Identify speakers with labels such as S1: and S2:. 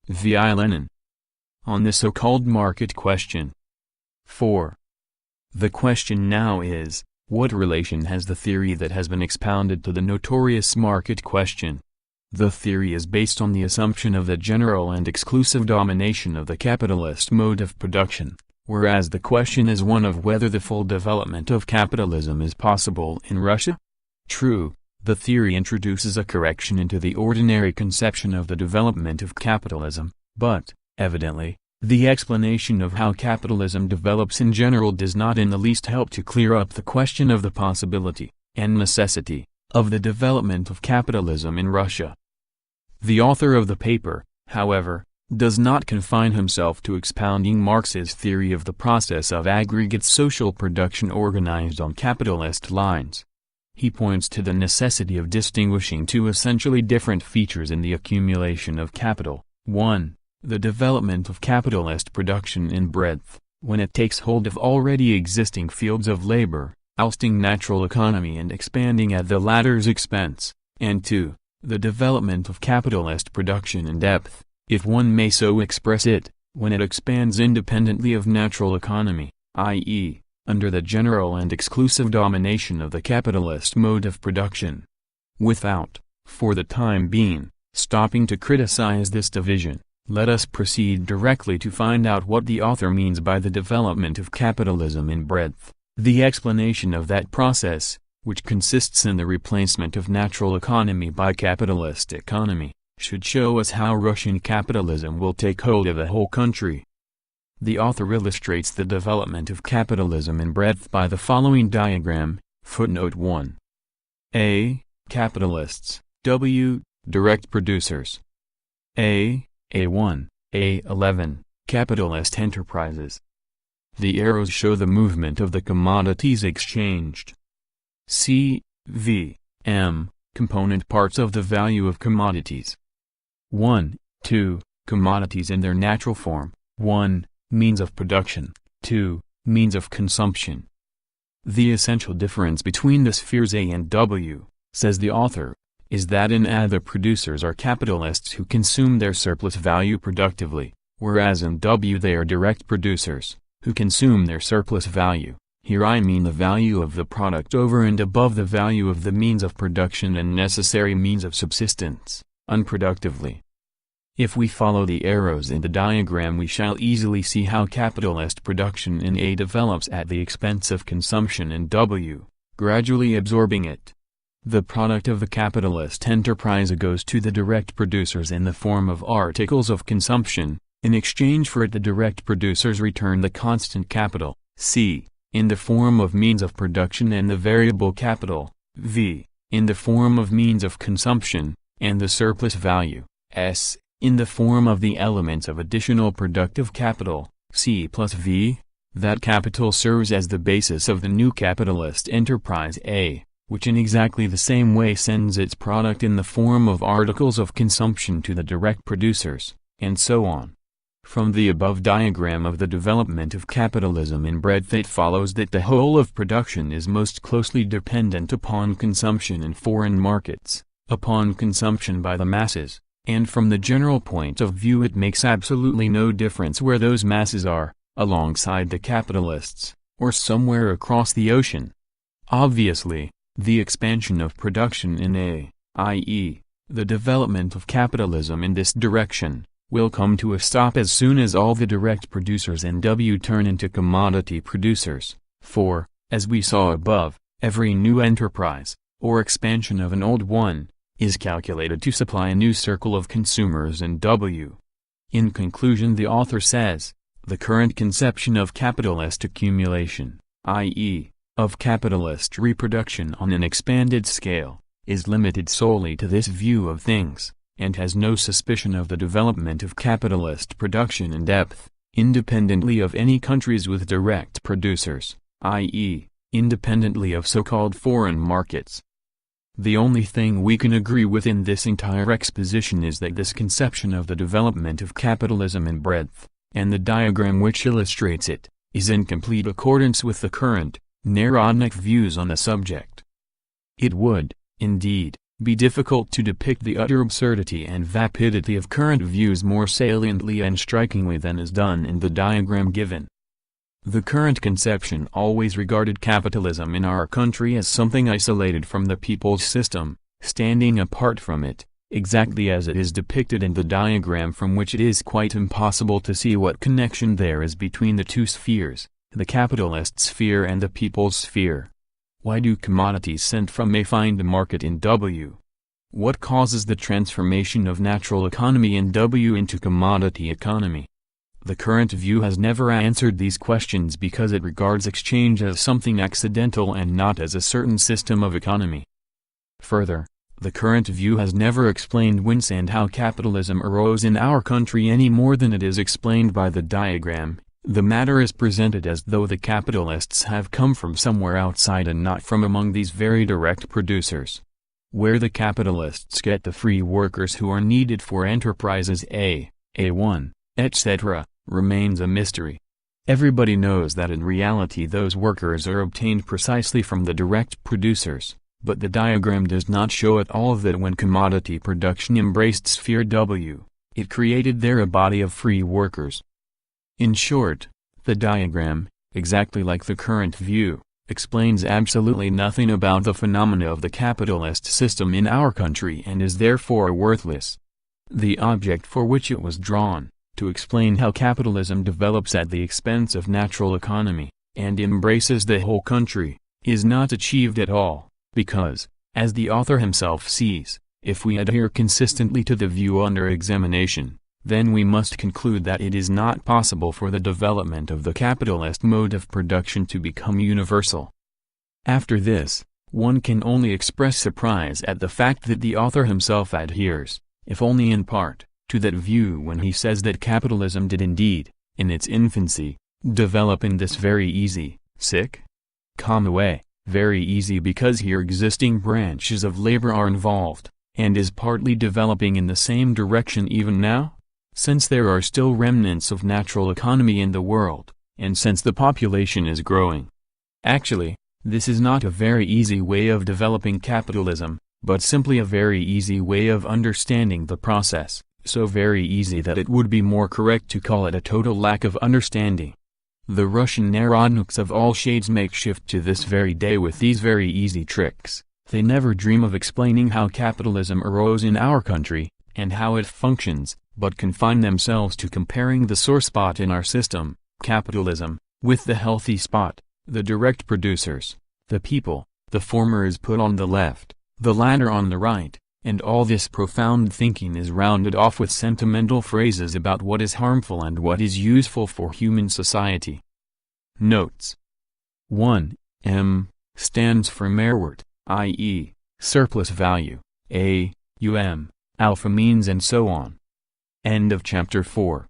S1: v.I. Lenin. On the so-called market question. 4. The question now is, what relation has the theory that has been expounded to the notorious market question? The theory is based on the assumption of the general and exclusive domination of the capitalist mode of production, whereas the question is one of whether the full development of capitalism is possible in Russia. True, the theory introduces a correction into the ordinary conception of the development of capitalism, but, evidently, the explanation of how capitalism develops in general does not in the least help to clear up the question of the possibility, and necessity, of the development of capitalism in Russia. The author of the paper, however, does not confine himself to expounding Marx's theory of the process of aggregate social production organized on capitalist lines. He points to the necessity of distinguishing two essentially different features in the accumulation of capital. 1. The development of capitalist production in breadth, when it takes hold of already existing fields of labor, ousting natural economy and expanding at the latter's expense, and 2. The development of capitalist production in depth, if one may so express it, when it expands independently of natural economy, i.e., under the general and exclusive domination of the capitalist mode of production. Without, for the time being, stopping to criticize this division, let us proceed directly to find out what the author means by the development of capitalism in breadth. The explanation of that process, which consists in the replacement of natural economy by capitalist economy, should show us how Russian capitalism will take hold of the whole country. The author illustrates the development of capitalism in breadth by the following diagram, footnote 1. A. Capitalists. W. Direct producers. A1, A11, capitalist enterprises. The arrows show the movement of the commodities exchanged. C, V, M, component parts of the value of commodities. 1, 2, commodities in their natural form. 1, means of production. 2, means of consumption. The essential difference between the spheres A and W, says the author, is that in A the producers are capitalists who consume their surplus value productively, whereas in W they are direct producers, who consume their surplus value. Here I mean the value of the product over and above the value of the means of production and necessary means of subsistence, unproductively. If we follow the arrows in the diagram we shall easily see how capitalist production in A develops at the expense of consumption in W, gradually absorbing it. The product of the capitalist enterprise goes to the direct producers in the form of articles of consumption. In exchange for it the direct producers return the constant capital, C, in the form of means of production and the variable capital, V, in the form of means of consumption, and the surplus value, S, in the form of the elements of additional productive capital, C plus V. That capital serves as the basis of the new capitalist enterprise A, which in exactly the same way sends its product in the form of articles of consumption to the direct producers, and so on. From the above diagram of the development of capitalism in breadth it follows that the whole of production is most closely dependent upon consumption in foreign markets, upon consumption by the masses, and from the general point of view it makes absolutely no difference where those masses are, alongside the capitalists, or somewhere across the ocean. Obviously, the expansion of production in A, i.e., the development of capitalism in this direction, will come to a stop as soon as all the direct producers in W turn into commodity producers, for, as we saw above, every new enterprise, or expansion of an old one, is calculated to supply a new circle of consumers in W. In conclusion the author says, the current conception of capitalist accumulation, i.e., of capitalist reproduction on an expanded scale, is limited solely to this view of things, and has no suspicion of the development of capitalist production in depth, independently of any countries with direct producers, i.e., independently of so-called foreign markets. The only thing we can agree with in this entire exposition is that this conception of the development of capitalism in breadth, and the diagram which illustrates it, is in complete accordance with the current, Narodnik views on the subject. It would, indeed, be difficult to depict the utter absurdity and vapidity of current views more saliently and strikingly than is done in the diagram given. The current conception always regarded capitalism in our country as something isolated from the people's system, standing apart from it, exactly as it is depicted in the diagram, from which it is quite impossible to see what connection there is between the two spheres, the capitalist sphere and the people's sphere. Why do commodities sent from A find a market in W? What causes the transformation of natural economy in W into commodity economy? The current view has never answered these questions because it regards exchange as something accidental and not as a certain system of economy. Further, the current view has never explained whence and how capitalism arose in our country any more than it is explained by the diagram. The matter is presented as though the capitalists have come from somewhere outside and not from among these very direct producers. Where the capitalists get the free workers who are needed for enterprises A1, etc., remains a mystery. Everybody knows that in reality those workers are obtained precisely from the direct producers, but the diagram does not show at all that when commodity production embraced sphere W, it created there a body of free workers. In short, the diagram, exactly like the current view, explains absolutely nothing about the phenomena of the capitalist system in our country and is therefore worthless. The object for which it was drawn, to explain how capitalism develops at the expense of natural economy, and embraces the whole country, is not achieved at all, because, as the author himself sees, if we adhere consistently to the view under examination, then we must conclude that it is not possible for the development of the capitalist mode of production to become universal. After this, one can only express surprise at the fact that the author himself adheres, if only in part, to that view when he says that capitalism did indeed, in its infancy, develop in this very easy, way, very easy because here existing branches of labor are involved, and is partly developing in the same direction even now? Since there are still remnants of natural economy in the world, and since the population is growing. Actually, this is not a very easy way of developing capitalism, but simply a very easy way of understanding the process, so very easy that it would be more correct to call it a total lack of understanding. The Russian narodniks of all shades make shift to this very day with these very easy tricks. They never dream of explaining how capitalism arose in our country, and how it functions, but confine themselves to comparing the sore spot in our system, capitalism, with the healthy spot, the direct producers, the people. The former is put on the left, the latter on the right, and all this profound thinking is rounded off with sentimental phrases about what is harmful and what is useful for human society. Notes. 1. M stands for Mehrwert, i.e., surplus value, A, alpha means and so on. End of chapter 4.